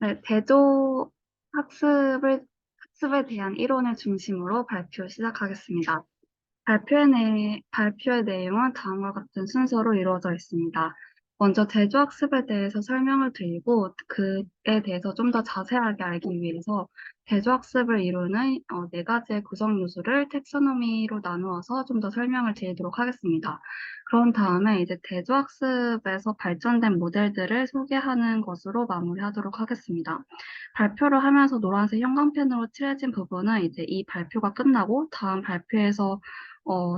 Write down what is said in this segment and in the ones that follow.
네, 대조 학습에 대한 이론을 중심으로 발표 시작하겠습니다. 발표의 내용은 다음과 같은 순서로 이루어져 있습니다. 먼저 대조학습에 대해서 설명을 드리고 그에 대해서 좀 더 자세하게 알기 위해서 대조학습을 이루는 네 가지의 구성 요소를 텍소노미로 나누어서 좀 더 설명을 드리도록 하겠습니다. 그런 다음에 이제 대조학습에서 발전된 모델들을 소개하는 것으로 마무리하도록 하겠습니다. 발표를 하면서 노란색 형광펜으로 칠해진 부분은 이제 이 발표가 끝나고 다음 발표에서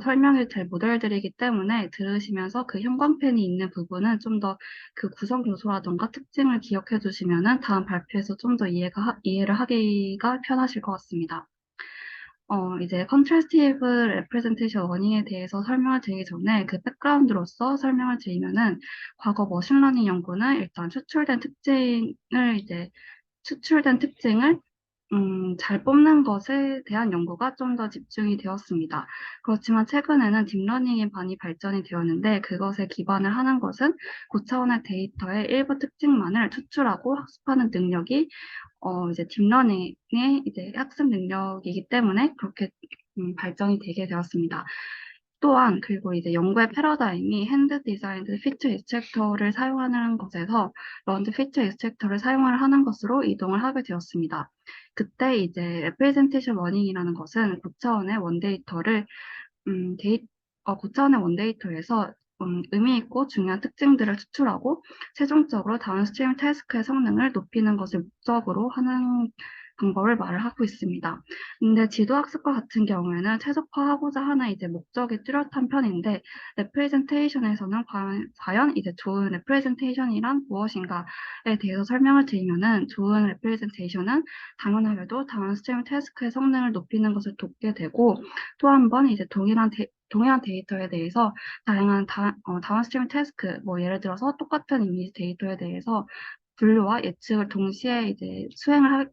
설명이 될 모델들이기 때문에 들으시면서 그 형광펜이 있는 부분은 좀 더 그 구성 요소라던가 특징을 기억해 두시면은 다음 발표에서 좀 더 이해를 하기가 편하실 것 같습니다. 이제 컨트라스티브 레프레젠테이션 러닝에 대해서 설명을 드리기 전에 그 백그라운드로서 설명을 드리면은 과거 머신러닝 연구는 일단 추출된 특징을 잘 뽑는 것에 대한 연구가 좀 더 집중이 되었습니다. 그렇지만 최근에는 딥러닝이 많이 발전이 되었는데 그것에 기반을 하는 것은 고차원의 데이터의 일부 특징만을 추출하고 학습하는 능력이 이제 딥러닝의 이제 학습 능력이기 때문에 그렇게 발전이 되게 되었습니다. 또한 그리고 이제 연구의 패러다임이 핸드 디자인드 피처 익스트랙터를 사용하는 것에서 런드 피처 익스트랙터를 사용을 하는 것으로 이동을 하게 되었습니다. 그때 이제 레프레젠테이션 러닝이라는 것은 고차원의 원데이터를 고차원의 원데이터에서 의미 있고 중요한 특징들을 추출하고 최종적으로 다운스트림 태스크의 성능을 높이는 것을 목적으로 하는 방법을 말을 하고 있습니다. 근데 지도학습과 같은 경우에는 최적화하고자 하는 이제 목적이 뚜렷한 편인데 레프레젠테이션에서는 과연 이제 좋은 레프레젠테이션이란 무엇인가에 대해서 설명을 드리면은 좋은 레프레젠테이션은 당연하게도 다운스트림 태스크의 성능을 높이는 것을 돕게 되고 또 한 번 이제 동일한 데이터에 대해서 다양한 다운스트림 태스크, 뭐 예를 들어서 똑같은 이미지 데이터에 대해서 분류와 예측을 동시에 이제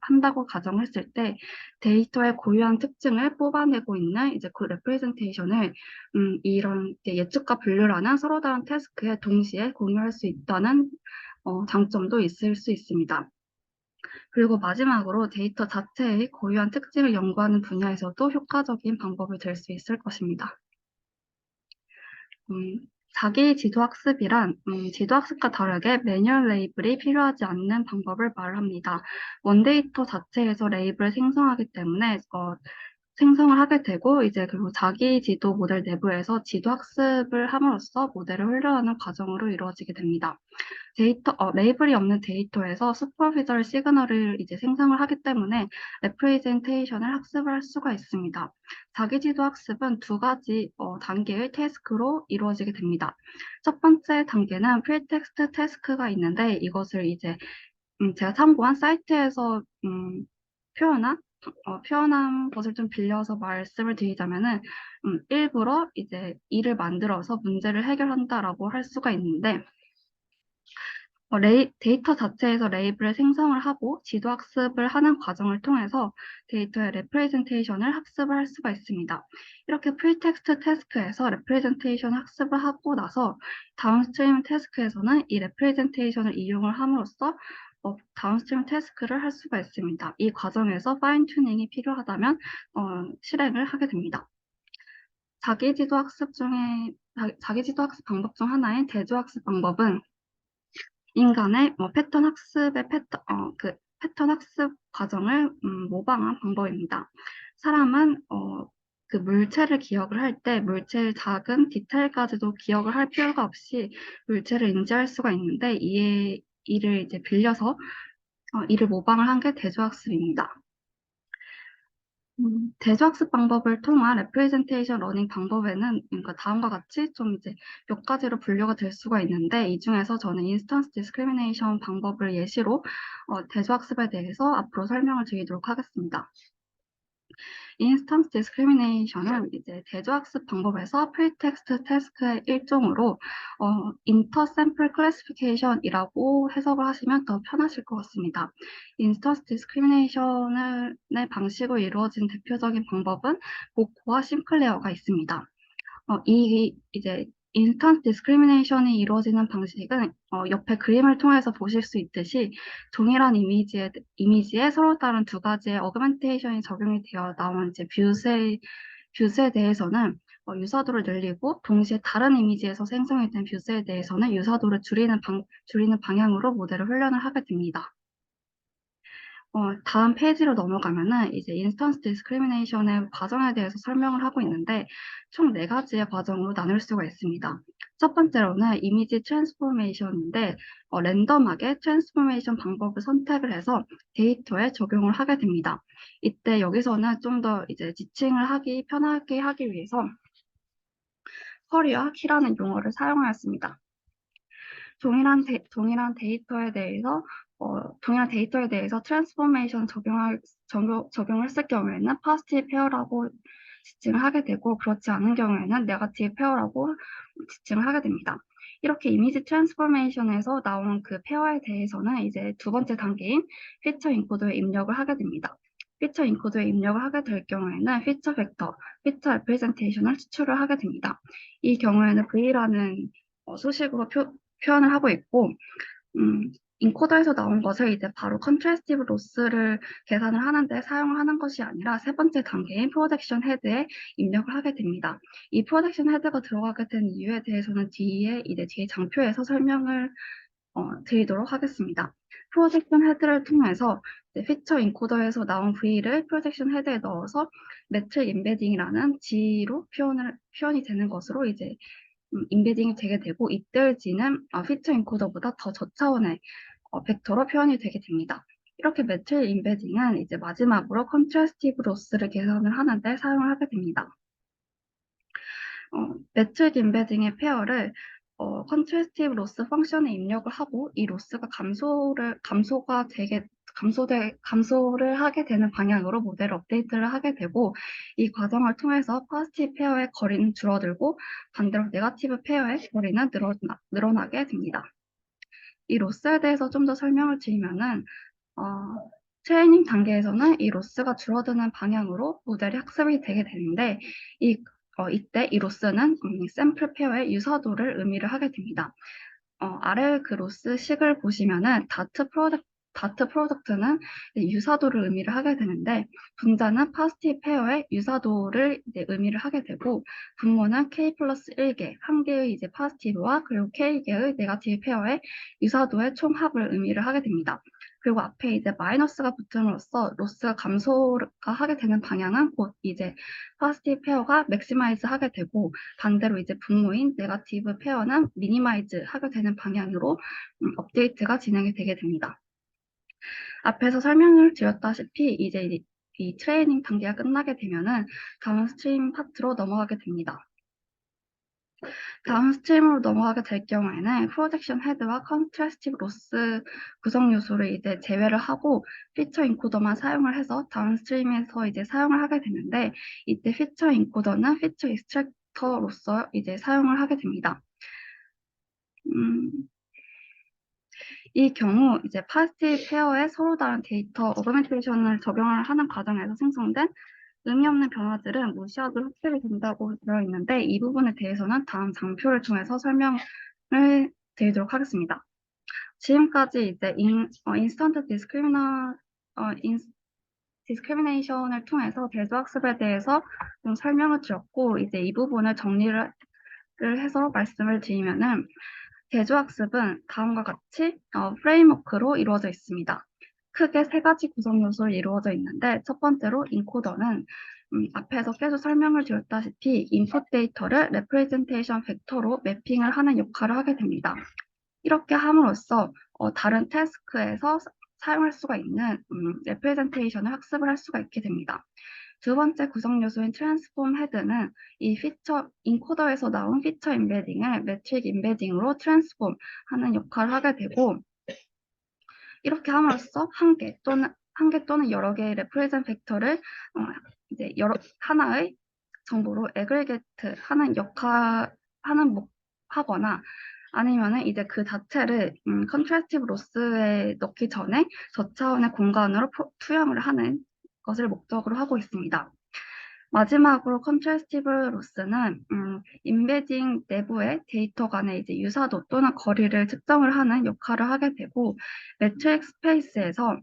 한다고 가정했을 때 데이터의 고유한 특징을 뽑아내고 있는 이제 그 레프레젠테이션을 이런 이제 예측과 분류라는 서로 다른 태스크에 동시에 공유할 수 있다는 장점도 있을 수 있습니다. 그리고 마지막으로 데이터 자체의 고유한 특징을 연구하는 분야에서도 효과적인 방법이 될 수 있을 것입니다. 음, 자기 지도학습이란 지도학습과 다르게 매뉴얼 레이블이 필요하지 않는 방법을 말합니다. 원데이터 자체에서 레이블을 생성을 하게 되고 이제 그리고 자기 지도 모델 내부에서 지도 학습을 함으로써 모델을 훈련하는 과정으로 이루어지게 됩니다. 레이블이 없는 데이터에서 슈퍼비저럴 시그널을 이제 생성을 하기 때문에 레프레젠테이션을 학습을 할 수가 있습니다. 자기지도 학습은 두 가지 단계의 태스크로 이루어지게 됩니다. 첫 번째 단계는 프리텍스트 태스크가 있는데 이것을 이제 제가 참고한 사이트에서 표현한 것을 좀 빌려서 말씀을 드리자면은 일부러 이제 일을 만들어서 문제를 해결한다라고 할 수가 있는데 데이터 자체에서 레이블을 생성을 하고 지도 학습을 하는 과정을 통해서 데이터의 레프레젠테이션을 학습을 할 수가 있습니다. 이렇게 프리텍스트 태스크에서 레프레젠테이션 학습을 하고 나서 다운스트림 태스크에서는 이 레프레젠테이션을 이용을 함으로써 다운스트림 태스크를 할 수가 있습니다. 이 과정에서 파인 튜닝이 필요하다면 실행을 하게 됩니다. 자기 지도 학습 방법 중 하나인 대조 학습 방법은 인간의 패턴 학습 과정을 모방한 방법입니다. 사람은 그 물체를 기억을 할 때 물체의 작은 디테일까지도 기억을 할 필요가 없이 물체를 인지할 수가 있는데 이를 이제 빌려서 이를 모방을 한 게 대조학습입니다. 대조학습 방법을 통한 레프레젠테이션 러닝 방법에는 그러니까 다음과 같이 좀 이제 몇 가지로 분류가 될 수가 있는데 이 중에서 저는 인스턴스 디스크리미네이션 방법을 예시로 대조학습에 대해서 앞으로 설명을 드리도록 하겠습니다. 인스턴스 디스크리미네이션은 이제 대조학습 방법에서 프리텍스트 태스크의 일종으로 인터 샘플 클래시피케이션이라고 해석을 하시면 더 편하실 것 같습니다. 인스턴스 디스크리미네이션의 방식으로 이루어진 대표적인 방법은 모코와 심클레어가 있습니다. 이제 인스턴트 디스크리미네이션이 이루어지는 방식은 옆에 그림을 통해서 보실 수 있듯이 동일한 이미지에 서로 다른 두 가지의 어그멘테이션이 적용이 되어 나온 이제 뷰스에 대해서는 유사도를 늘리고 동시에 다른 이미지에서 생성이 된 뷰스에 대해서는 유사도를 줄이는 방향으로 모델을 훈련을 하게 됩니다. 다음 페이지로 넘어가면은 이제 인스턴스 디스크리미네이션의 과정에 대해서 설명을 하고 있는데 총 4가지의 과정으로 나눌 수가 있습니다. 첫 번째로는 이미지 트랜스포메이션인데 랜덤하게 트랜스포메이션 방법을 선택을 해서 데이터에 적용을 하게 됩니다. 이때 여기서는 좀 더 이제 지칭을 편하게 하기 위해서 쿼리와 키라는 용어를 사용하였습니다. 동일한 데이터에 대해서 트랜스포메이션 적용을 했을 경우에는 파지티브 페어라고 지칭을 하게 되고 그렇지 않은 경우에는 네거티브 페어라고 지칭을 하게 됩니다. 이렇게 이미지 트랜스포메이션에서 나온 그 페어에 대해서는 이제 두 번째 단계인 피처 인코더에 입력을 하게 됩니다. 피처 인코더에 입력을 하게 될 경우에는 피처 벡터, 피처 레프레젠테이션을 추출을 하게 됩니다. 이 경우에는 V라는 수식으로 표현을 하고 있고, 인코더에서 나온 것을 이제 바로 컨트래스티브 로스를 계산을 하는데 사용을 하는 것이 아니라 세 번째 단계인 프로젝션 헤드에 입력을 하게 됩니다. 이 프로젝션 헤드가 들어가게 된 이유에 대해서는 뒤에 장표에서 설명을 드리도록 하겠습니다. 프로젝션 헤드를 통해서 피처 인코더에서 나온 V를 프로젝션 헤드에 넣어서 매트릭 임베딩이라는 G로 표현이 되는 것으로 이제 임베딩이 되게 되고 이때 G는 피처 인코더보다 더 저차원의 벡터로 표현이 되게 됩니다. 이렇게 매트릭 임베딩은 이제 마지막으로 컨트래스티브 로스를 계산을 하는데 사용을 하게 됩니다. 매트릭 임베딩의 페어를 컨트래스티브 로스 펑션에 입력을 하고 이 로스가 감소를 하게 되는 방향으로 모델을 업데이트를 하게 되고 이 과정을 통해서 포지티브 페어의 거리는 줄어들고 반대로 네거티브 페어의 거리는 늘어나게 됩니다. 이 로스에 대해서 좀 더 설명을 드리면은 어, 트레이닝 단계에서는 이 로스가 줄어드는 방향으로 모델이 학습이 되게 되는데 이때 이 로스는 샘플 페어의 유사도를 의미를 하게 됩니다. 아래 그 로스 식을 보시면은 다트 프로덕트는 유사도를 의미를 하게 되는데 분자는 파지티브 페어의 유사도를 이제 의미를 하게 되고 분모는 k 플러스 1개, 한 개의 이제 파지티브와 그리고 k개의 네거티브 페어의 유사도의 총합을 의미를 하게 됩니다. 그리고 앞에 이제 마이너스가 붙음으로써 로스가 감소가 하게 되는 방향은 곧 이제 파지티브 페어가 맥시마이즈 하게 되고 반대로 이제 분모인 네거티브 페어는 미니마이즈 하게 되는 방향으로 업데이트가 진행이 되게 됩니다. 앞에서 설명을 드렸다시피 이제 이 트레이닝 단계가 끝나게 되면은 다음 스트림 파트로 넘어가게 됩니다. 다음 스트림으로 넘어가게 될 경우에는 프로젝션 헤드와 컨트래스티브 로스 구성 요소를 이제 제외를 하고 피처 인코더만 사용을 해서 다음 스트림에서 이제 사용을 하게 되는데 이때 피처 인코더는 피처 익스트랙터로서 이제 사용을 하게 됩니다. 이 경우 이제 파지티브 페어에 서로 다른 데이터 어그멘테이션을 적용을 하는 과정에서 생성된 의미 없는 변화들은 무시하고 흡수이 된다고 되어 있는데 이 부분에 대해서는 다음 장표를 통해서 설명을 드리도록 하겠습니다. 지금까지 이제 인스턴트 디스크리미네이션을 통해서 대조학습에 대해서 좀 설명을 드렸고 이제 이 부분을 정리를 해서 말씀을 드리면은 대조학습은 다음과 같이 프레임워크로 이루어져 있습니다. 크게 3가지 구성 요소로 이루어져 있는데 첫 번째로 인코더는 앞에서 계속 설명을 드렸다시피 인풋 데이터를 레프레젠테이션 벡터로 매핑을 하는 역할을 하게 됩니다. 이렇게 함으로써 다른 태스크에서 사용할 수가 있는 레프레젠테이션을 학습을 할 수가 있게 됩니다. 두 번째 구성 요소인 트랜스폼 헤드는 이 인코더에서 나온 피처 임베딩을 매트릭 임베딩으로 트랜스폼 하는 역할을 하게 되고 이렇게 함으로써 한 개 또는 여러 개의 레프레젠 벡터를 이제 하나의 정보로 애그리게이트 하거나 아니면은 이제 그 자체를 컨트래스티브 로스에 넣기 전에 저차원의 공간으로 투영을 하는 것을 목적으로 하고 있습니다. 마지막으로 컨트래스티브 로스는 인베딩 내부의 데이터 간의 이제 유사도 또는 거리를 측정을 하는 역할을 하게 되고 매트릭 스페이스에서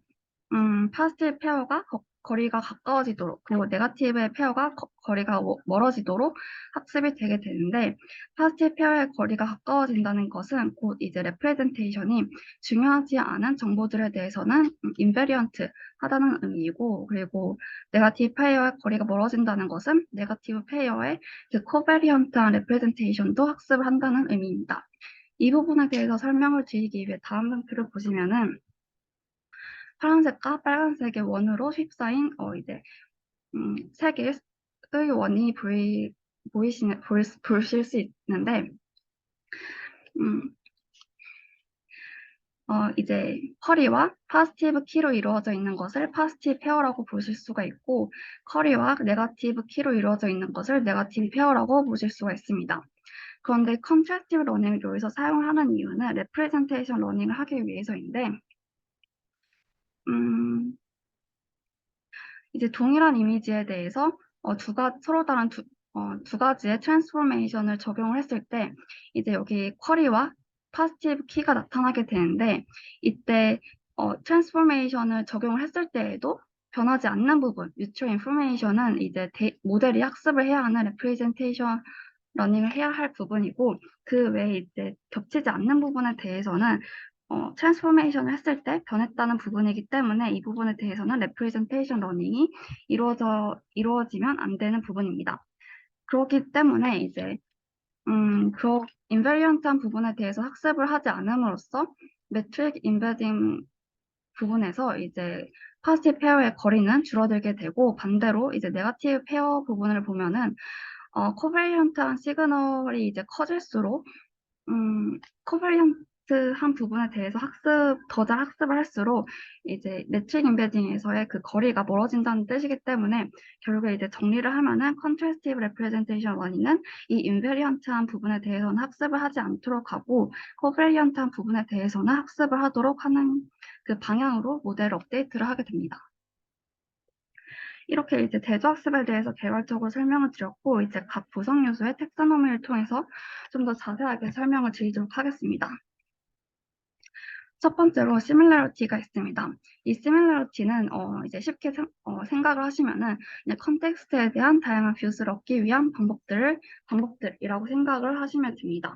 파지티브 페어가 거리가 가까워지도록 그리고 네거티브의 페어가 거리가 멀어지도록 학습이 되게 되는데 파지티브 페어의 거리가 가까워진다는 것은 곧 이제 레프레젠테이션이 중요하지 않은 정보들에 대해서는 인베리언트 하다는 의미이고 그리고 네거티브 페어의 거리가 멀어진다는 것은 네거티브 페어의 그 코베리언트한 레프레젠테이션도 학습을 한다는 의미입니다. 이 부분에 대해서 설명을 드리기 위해 다음 상표를 보시면은 파란색과 빨간색의 원으로 휩싸인 이제 세 개의 원이 보실 수 있는데 음, 이제 커리와 파지티브 키로 이루어져 있는 것을 파지티브 페어라고 보실 수가 있고 커리와 네거티브 키로 이루어져 있는 것을 네거티브 페어라고 보실 수가 있습니다. 그런데 컨트래스티브 러닝을 여기서 사용하는 이유는 레프레젠테이션 러닝을 하기 위해서인데 음, 이제 동일한 이미지에 대해서 서로 다른 두 가지의 트랜스포메이션을 적용을 했을 때 이제 여기 쿼리와 파지티브 키가 나타나게 되는데 이때 트랜스포메이션을 적용을 했을 때에도 변하지 않는 부분, 뮤추얼 인포메이션은 이제 모델이 학습을 해야 하는 레프레젠테이션 러닝을 해야 할 부분이고 그 외에 이제 겹치지 않는 부분에 대해서는 트랜스포메이션을 했을 때 변했다는 부분이기 때문에 이 부분에 대해서는 레프레젠테이션 러닝이 이루어지면 안 되는 부분입니다. 그렇기 때문에 이제 그 인베리언트한 부분에 대해서 학습을 하지 않음으로써 매트릭 인베딩 부분에서 이제 파지티브 페어의 거리는 줄어들게 되고 반대로 이제 네거티브 페어 부분을 보면은 코베리언트한 시그널이 이제 커질수록 코베리언트한 부분에 대해서 더 잘 학습을 할수록 이제 매트릭 인베딩에서의 그 거리가 멀어진다는 뜻이기 때문에 결국에 이제 정리를 하면은 컨트래스티브 레프레젠테이션 원인은 이 인베리언트한 부분에 대해서는 학습을 하지 않도록 하고 코베리언트한 부분에 대해서는 학습을 하도록 하는 그 방향으로 모델 업데이트를 하게 됩니다. 이렇게 이제 대조학습에 대해서 개괄적으로 설명을 드렸고, 이제 각 구성 요소의 텍사노미를 통해서 좀 더 자세하게 설명을 드리도록 하겠습니다. 첫 번째로 시밀러리티가 있습니다. 이 시밀러리티는 이제 쉽게 생각을 하시면은 컨텍스트에 대한 다양한 뷰스를 얻기 위한 방법들이라고 생각을 하시면 됩니다.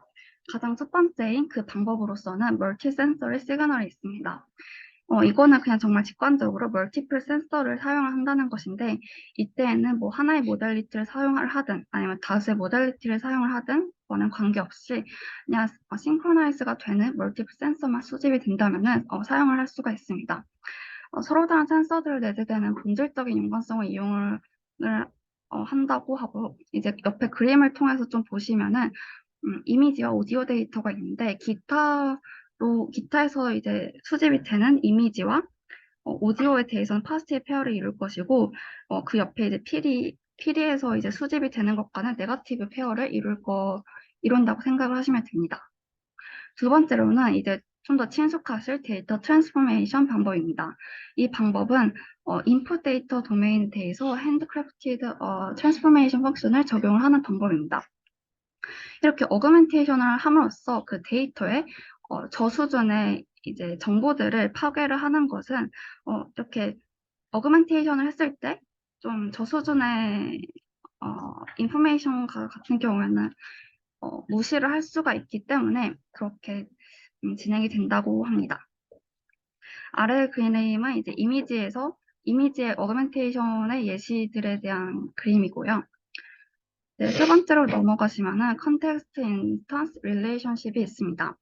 가장 첫 번째인 그 방법으로서는 멀티 센서리 시그널이 있습니다. 이거는 그냥 정말 직관적으로 멀티플 센서를 사용한다는 것인데 이때에는 뭐 하나의 모델리티를 사용을 하든 아니면 다수의 모델리티를 사용을 하든 거는 관계없이 그냥 싱크로나이즈가 되는 멀티플 센서만 수집이 된다면은 사용을 할 수가 있습니다. 서로 다른 센서들을 내재되는 본질적인 연관성을 이용을 한다고 하고 이제 옆에 그림을 통해서 좀 보시면은 이미지와 오디오 데이터가 있는데 기타에서 이제 수집이 되는 이미지와 오디오에 대해서는 파지티브 페어를 이룰 것이고 그 옆에 이제 피리에서 이제 수집이 되는 것과는 네거티브 페어를 이룬다고 생각을 하시면 됩니다. 두 번째로는 이제 좀 더 친숙하실 데이터 트랜스포메이션 방법입니다. 이 방법은 인풋 데이터 도메인에 대해서 핸드크래프티드 트랜스포메이션 펑션을 적용을 하는 방법입니다. 이렇게 어그멘테이션을 함으로써 그 데이터의 저수준의 이제 정보들을 파괴를 하는 것은 이렇게 어그멘테이션을 했을 때 좀 저수준의 인포메이션 같은 경우에는 무시를 할 수가 있기 때문에 그렇게 진행이 된다고 합니다. 아래 그림은 이제 이미지의 어그멘테이션의 예시들에 대한 그림이고요. 네, 세 번째로 넘어가시면은 컨텍스트 인스턴스 릴레이션십이 있습니다.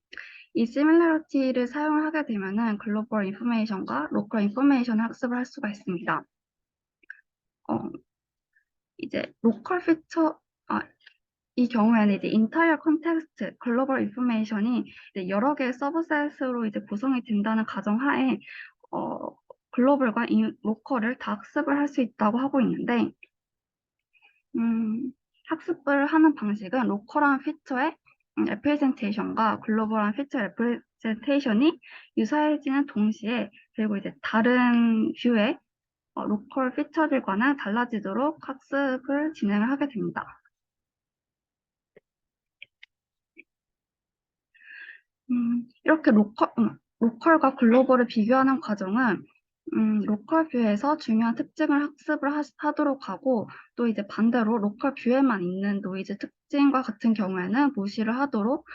이 시밀러리티를 사용을 하게 되면은 글로벌 인포메이션과 로컬 인포메이션을 학습을 할 수가 있습니다. 이제 로컬 피처 이 경우에는 이제 인타이어 컨텍스트 글로벌 인포메이션이 여러 개의 서브셋으로 이제 구성이 된다는 가정하에 글로벌과 로컬을 다 학습을 할 수 있다고 하고 있는데 학습을 하는 방식은 로컬한 피처의 레프레젠테이션과 글로벌한 피처 레프레젠테이션이 유사해지는 동시에 그리고 이제 다른 뷰의 로컬 피처들과는 달라지도록 학습을 진행을 하게 됩니다. 이렇게 로컬과 글로벌을 비교하는 과정은 로컬 뷰에서 중요한 특징을 학습을 하도록 하고 또 이제 반대로 로컬 뷰에만 있는 노이즈 특징과 같은 경우에는 무시를 하도록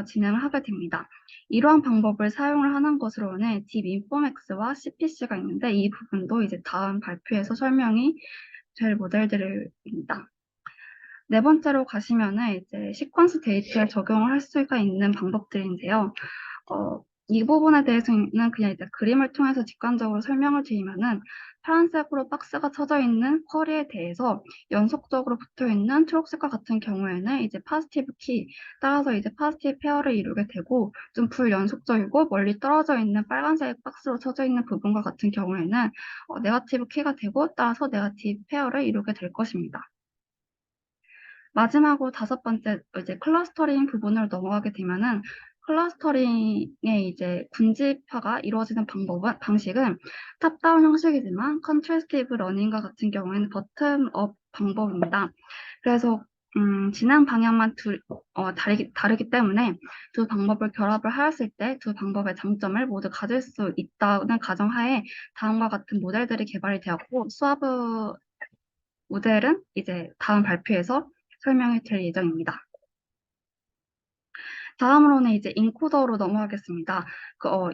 진행을 하게 됩니다. 이러한 방법을 사용을 하는 것으로는 딥 인포맥스와 CPC가 있는데 이 부분도 이제 다음 발표에서 설명이 될 모델들입니다. 네 번째로 가시면은 이제 시퀀스 데이터에 적용을 할 수가 있는 방법들인데요. 이 부분에 대해서는 그냥 이제 그림을 통해서 직관적으로 설명을 드리면은 파란색으로 박스가 쳐져 있는 쿼리에 대해서 연속적으로 붙어 있는 초록색과 같은 경우에는 이제 파지티브 키, 따라서 이제 파지티브 페어를 이루게 되고 좀 불연속적이고 멀리 떨어져 있는 빨간색 박스로 쳐져 있는 부분과 같은 경우에는 네거티브 키가 되고 따라서 네거티브 페어를 이루게 될 것입니다. 마지막으로 다섯 번째 이제 클러스터링 부분으로 넘어가게 되면은 클러스터링의 이제 군집화가 이루어지는 방식은 탑다운 형식이지만 컨트래스티브 러닝과 같은 경우에는 버텀업 방법입니다. 그래서 진행 방향만 다르기 때문에 두 방법을 결합을 하였을 때 두 방법의 장점을 모두 가질 수 있다는 가정하에 다음과 같은 모델들이 개발이 되었고 수아브 모델은 이제 다음 발표에서 설명해 드릴 예정입니다. 다음으로는 이제 인코더로 넘어가겠습니다.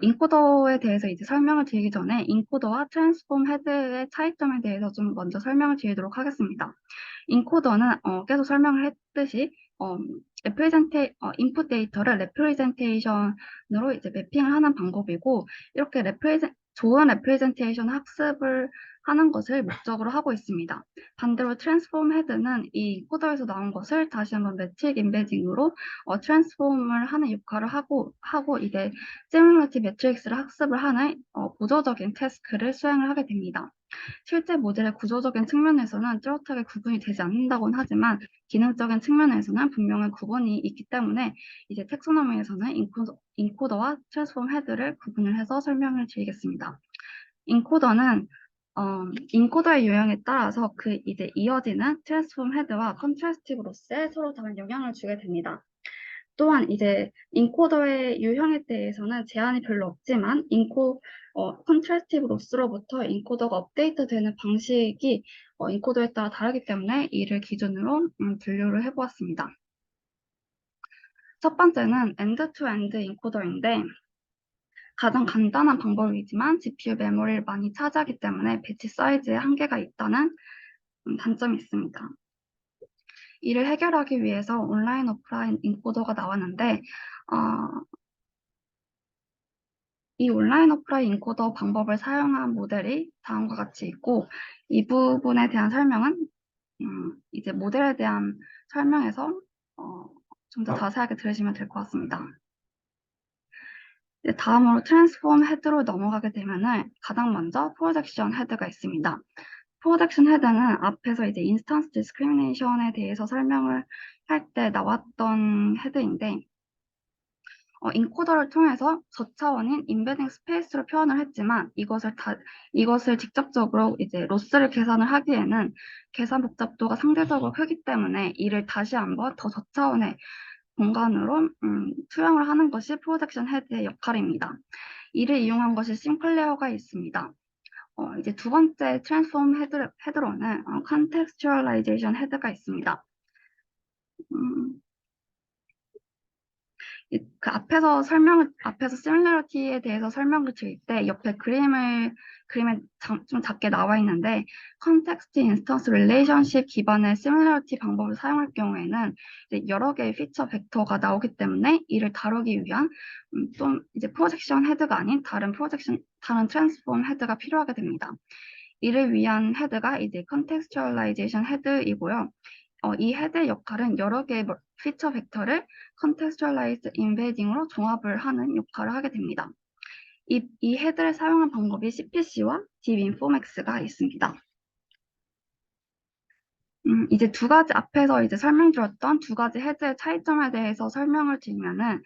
인코더에 대해서 이제 설명을 드리기 전에 인코더와 트랜스폼 헤드의 차이점에 대해서 좀 먼저 설명을 드리도록 하겠습니다. 인코더는 계속 설명을 했듯이 인풋 데이터를 레프레젠테이션으로 이제 매핑을 하는 방법이고 이렇게 좋은 레프레젠테이션 학습을 하는 것을 목적으로 하고 있습니다. 반대로 트랜스폼 헤드는 이 코더에서 나온 것을 다시 한번 매트릭 임베딩으로 트랜스폼을 하는 역할을 하고 이제 시뮬러티 매트릭스를 학습을 하는 보조적인 태스크를 수행을 하게 됩니다. 실제 모델의 구조적인 측면에서는 뚜렷하게 구분이 되지 않는다고는 하지만 기능적인 측면에서는 분명한 구분이 있기 때문에 이제 텍소노미에서는 인코더와 트랜스폼 헤드를 구분을 해서 설명을 드리겠습니다. 인코더는 인코더의 유형에 따라서 그 이제 이어지는 트랜스폼 헤드와 컨트래스티브 로스에 서로 다른 영향을 주게 됩니다. 또한 이제 인코더의 유형에 대해서는 제한이 별로 없지만 컨트래스티브 로스로부터 인코더가 업데이트되는 방식이 인코더에 따라 다르기 때문에 이를 기준으로 분류를 해보았습니다. 첫 번째는 엔드-투-엔드 인코더인데 가장 간단한 방법이지만 GPU 메모리를 많이 차지하기 때문에 배치 사이즈에 한계가 있다는 단점이 있습니다. 이를 해결하기 위해서 온라인 오프라인 인코더가 나왔는데 이 온라인 오프라인 인코더 방법을 사용한 모델이 다음과 같이 있고 이 부분에 대한 설명은 이제 모델에 대한 설명에서 좀 더 자세하게 들으시면 될 것 같습니다. 다음으로 트랜스폼 헤드로 넘어가게 되면은 가장 먼저 프로젝션 헤드가 있습니다. 프로젝션 헤드는 앞에서 이제 인스턴스 디스크리미네이션에 대해서 설명을 할 때 나왔던 헤드인데 인코더를 통해서 저차원인 임베딩 스페이스로 표현을 했지만 이것을 직접적으로 이제 로스를 계산을 하기에는 계산 복잡도가 상대적으로 크기 때문에 이를 다시 한번 더 저차원의 공간으로 투영을 하는 것이 프로젝션 헤드의 역할입니다. 이를 이용한 것이 싱클레어가 있습니다. 이제 두 번째 트랜스폼 헤드로는 컨텍스츄얼라이제이션 헤드가 있습니다. 그 앞에서 시뮬러티에 대해서 설명을 드릴 때 옆에 그림에 좀 작게 나와 있는데 컨텍스트 인스턴스 릴레이션십 기반의 시뮬러티 방법을 사용할 경우에는 이제 여러 개의 피처 벡터가 나오기 때문에 이를 다루기 위한 좀 이제 프로젝션 헤드가 아닌 다른 트랜스폼 헤드가 필요하게 됩니다. 이를 위한 헤드가 이제 컨텍스츄얼라이제이션 헤드이고요. 이 헤드의 역할은 여러 개의 피처 벡터를 컨텍스츄얼라이즈 임베딩으로 종합을 하는 역할을 하게 됩니다. 이 헤드를 사용한 방법이 CPC와 딥인포맥스가 있습니다. 이제 앞에서 이제 설명드렸던 두 가지 헤드의 차이점에 대해서 설명을 드리면은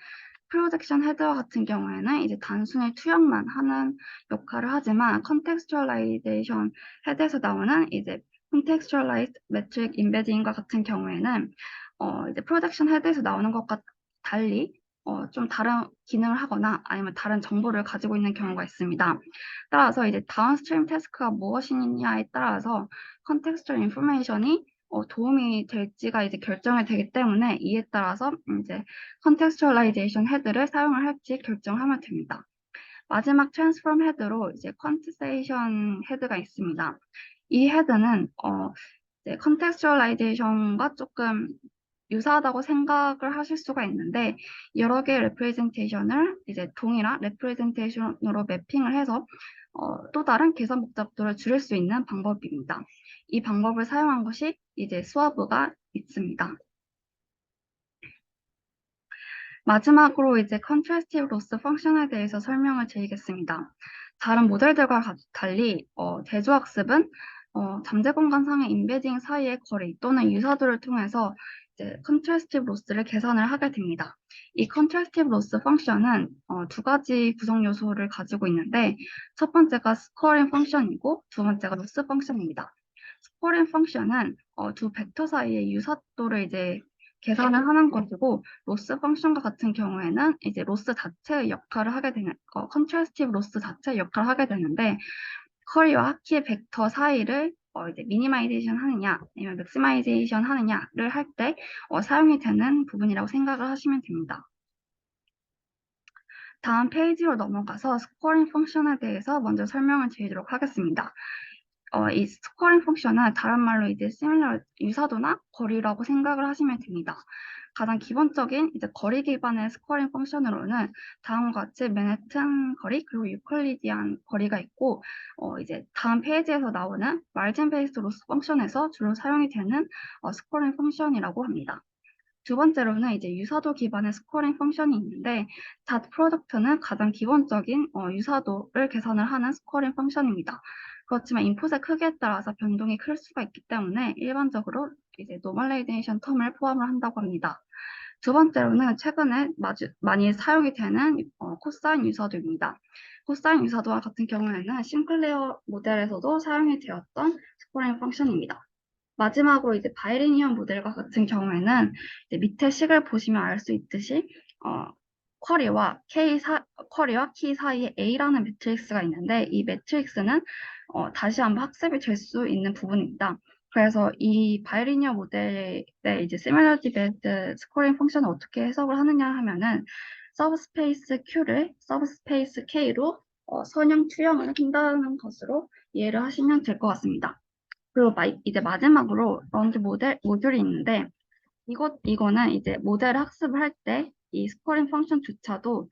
프로젝션 헤드와 같은 경우에는 이제 단순히 투영만 하는 역할을 하지만 컨텍스추얼라이제이션 헤드에서 나오는 이제 컨텍스추얼라이즈 매트릭 임베딩과 같은 경우에는 이제 프로젝션 헤드에서 나오는 것과 달리 좀 다른 기능을 하거나 아니면 다른 정보를 가지고 있는 경우가 있습니다. 따라서 이제 다운스트림 태스크가 무엇이냐에 따라서 컨텍스추얼 인포메이션이 도움이 될지가 이제 결정이 되기 때문에 이에 따라서 이제 컨텍스추얼라이제이션 헤드를 사용을 할지 결정하면 됩니다. 마지막 트랜스폼 헤드로 이제 퀀티세이션 헤드가 있습니다. 이 헤드는 이제 컨텍스추얼라이제이션과 조금 유사하다고 생각을 하실 수가 있는데 여러 개의 레프레젠테이션을 이제 동일한 레프레젠테이션으로 매핑을 해서 또 다른 계산 복잡도를 줄일 수 있는 방법입니다. 이 방법을 사용한 것이 이제 수화부가 있습니다. 마지막으로 이제 컨트래스티브 로스 펑션에 대해서 설명을 드리겠습니다. 다른 모델들과 달리 대조학습은 잠재 공간상의 임베딩 사이의 거리 또는 유사도를 통해서 이제 컨트래스티브 로스를 계산을 하게 됩니다. 이 컨트래스티브 로스 펑션은 두 가지 구성 요소를 가지고 있는데 첫 번째가 스코어링 펑션이고 두 번째가 로스 펑션입니다. 스코어링 펑션은 두 벡터 사이의 유사도를 이제 계산을 하는 것이고 로스 펑션과 같은 경우에는 이제 로스 자체의 역할을 하게 되는 컨트래스티브 로스 자체의 역할을 하게 되는데 커리와 키의 벡터 사이를 이제 미니마이제이션 하느냐 아니면 맥시마이제이션 하느냐를 할 때 사용이 되는 부분이라고 생각을 하시면 됩니다. 다음 페이지로 넘어가서 스코어링 펑션에 대해서 먼저 설명을 드리도록 하겠습니다. 이 스코어링 펑션은 다른 말로 이제 similar 유사도나 거리라고 생각을 하시면 됩니다. 가장 기본적인 이제 거리 기반의 스코어링 펑션으로는 다음과 같이 맨해튼 거리 그리고 유클리디안 거리가 있고 이제 다음 페이지에서 나오는 마진 베이스 로스 펑션에서 주로 사용이 되는 스코어링 펑션이라고 합니다. 두 번째로는 이제 유사도 기반의 스코어링 펑션이 있는데 닷 프로덕트는 가장 기본적인 유사도를 계산을 하는 스코어링 펑션입니다. 그렇지만 인풋의 크기에 따라서 변동이 클 수가 있기 때문에 일반적으로 이제 노멀라이제이션 텀을 포함을 한다고 합니다. 두 번째로는 최근에 많이 사용이 되는 코사인 유사도입니다. 코사인 유사도와 같은 경우에는 싱클레어 모델에서도 사용이 되었던 스코어링 펑션입니다. 마지막으로 이제 바이리니언 모델과 같은 경우에는 이제 밑에 식을 보시면 알 수 있듯이 쿼리와 키 사이에 A라는 매트릭스가 있는데 이 매트릭스는 다시 한번 학습이 될 수 있는 부분입니다. 그래서 이 바이리니어 모델의 이제 시뮬러티 베이스드 스코어링 펑션을 어떻게 해석을 하느냐 하면은 서브스페이스 Q를 서브스페이스 K로 선형 투영을 한다는 것으로 이해를 하시면 될 것 같습니다. 그리고 이제 마지막으로 런지 모듈이 있는데 이거는 이제 모델 학습을 할 때 이 스코어링 펑션조차도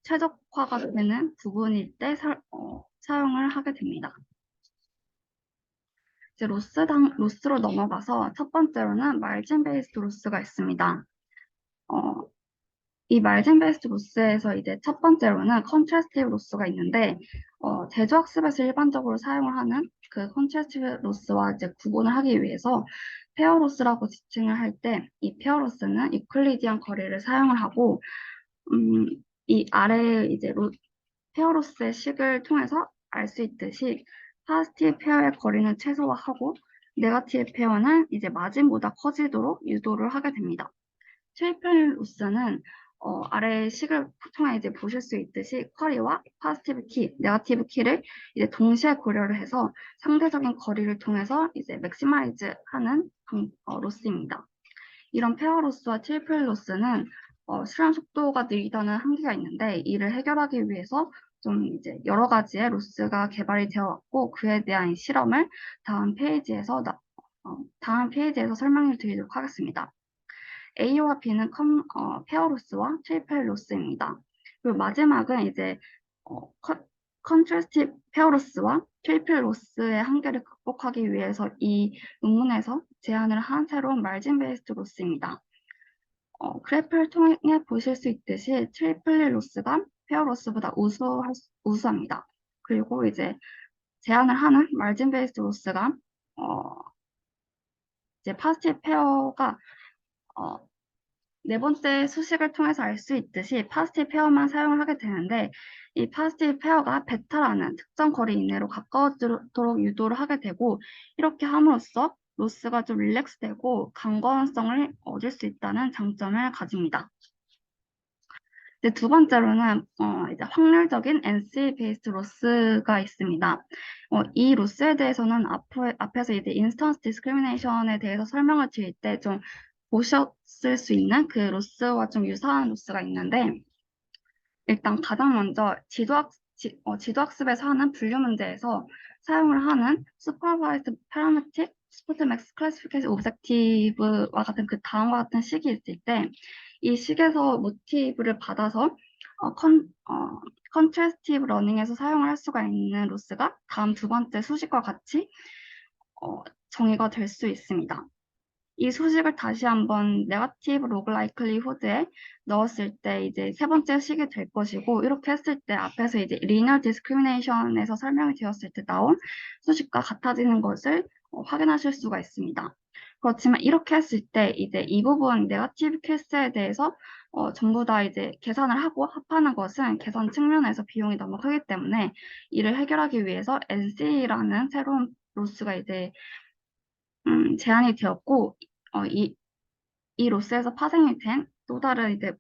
최적화가 되는 부분일 때 사용을 하게 됩니다. 이제 로스로 넘어가서 첫 번째로는 말진 베이스드 로스가 있습니다. 이 말진 베이스드 로스에서 이제 첫 번째로는 컨트래스티브 로스가 있는데 대조학습에서 일반적으로 사용을 하는 그 컨트래스티브 로스와 이제 구분을 하기 위해서 페어 로스라고 지칭을 할 때 이 페어 로스는 유클리디안 거리를 사용을 하고 이 아래 이제 페어 로스의 식을 통해서 알 수 있듯이 파지티브 페어의 거리는 최소화하고 네거티브 페어는 이제 마진보다 커지도록 유도를 하게 됩니다. 트리플 로스는 아래 식을 통해 이제 보실 수 있듯이 쿼리와 파지티브 키, 네거티브 키를 이제 동시에 고려를 해서 상대적인 거리를 통해서 이제 맥시마이즈 하는 로스입니다. 이런 페어 로스와 트리플 로스는 수렴 속도가 느리다는 한계가 있는데 이를 해결하기 위해서 좀 이제 여러 가지의 로스가 개발이 되어 왔고 그에 대한 실험을 다음 페이지에서 설명을 드리도록 하겠습니다. A와 B는 페어 로스와 트리플 로스입니다. 그리고 마지막은 이제 컨트래스티브 페어 로스와 트리플 로스의 한계를 극복하기 위해서 이 논문에서 제안을 한 새로운 말진 베이스드 로스입니다. 그래프를 통해 보실 수 있듯이 트리플 로스가 페어 로스보다 우수합니다. 그리고 이제 제안을 하는 말진 베이스드 로스가 이제 파지티브 페어가 네 번째 수식을 통해서 알 수 있듯이 파지티브 페어만 사용을 하게 되는데 이 파지티브 페어가 베타라는 특정 거리 이내로 가까워지도록 유도를 하게 되고 이렇게 함으로써 로스가 좀 릴렉스되고 강건성을 얻을 수 있다는 장점을 가집니다. 이제 두 번째로는 이제 확률적인 NC 베이스드 로스가 있습니다. 이 로스에 대해서는 앞에서 이제 인스턴스 디스크리미네이션에 대해서 설명을 드릴 때 좀 보셨을 수 있는 그 로스와 좀 유사한 로스가 있는데 일단 가장 먼저 지도학습에서 하는 분류 문제에서 사용을 하는 슈퍼바이스드 파라메틱 스포트맥스 클래시피케이션 오브젝티브와 같은 그 다음과 같은 식이 있을 때 이 식에서 모티브를 받아서 컨트래스티브 러닝에서 사용을 할 수가 있는 로스가 다음 두 번째 수식과 같이 정의가 될 수 있습니다. 이 소식을 다시 한번 네거티브 로그 라이클리후드에 넣었을 때 이제 세 번째 식이 될 것이고 이렇게 했을 때 앞에서 이제 리니어 디스크리미네이션에서 설명이 되었을 때 나온 수식과 같아지는 것을 확인하실 수가 있습니다. 그렇지만 이렇게 했을 때 이제 이 부분 네거티브 케이스에 대해서 전부 다 이제 계산을 하고 합하는 것은 계산 측면에서 비용이 너무 크기 때문에 이를 해결하기 위해서 NC라는 새로운 로스가 이제 제한이 되었고 이 로스에서 파생이 된 또 다른 이제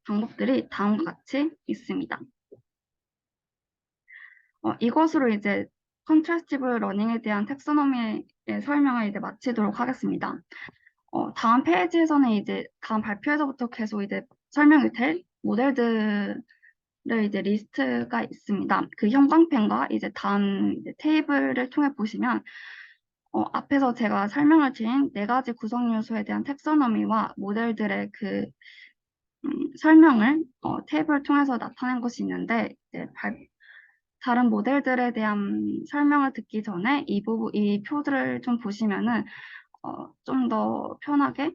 방법들이 다음과 같이 있습니다. 이것으로 이제 컨트래스티브 러닝에 대한 텍소노미의 설명을 이제 마치도록 하겠습니다. 다음 페이지에서는 이제 다음 발표에서부터 계속 이제 설명이 될 모델들을 이제 리스트가 있습니다. 그 형광펜과 이제 다음 이제 테이블을 통해 보시면 앞에서 제가 설명을 드린 네 가지 구성 요소에 대한 텍소노미와 모델들의 그 설명을 탭을 통해서 나타낸 것이 있는데 이제 다른 모델들에 대한 설명을 듣기 전에 이 표들을 좀 보시면은 좀 더 편하게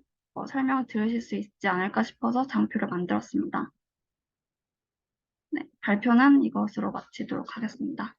설명을 들으실 수 있지 않을까 싶어서 장표를 만들었습니다. 네, 발표는 이것으로 마치도록 하겠습니다.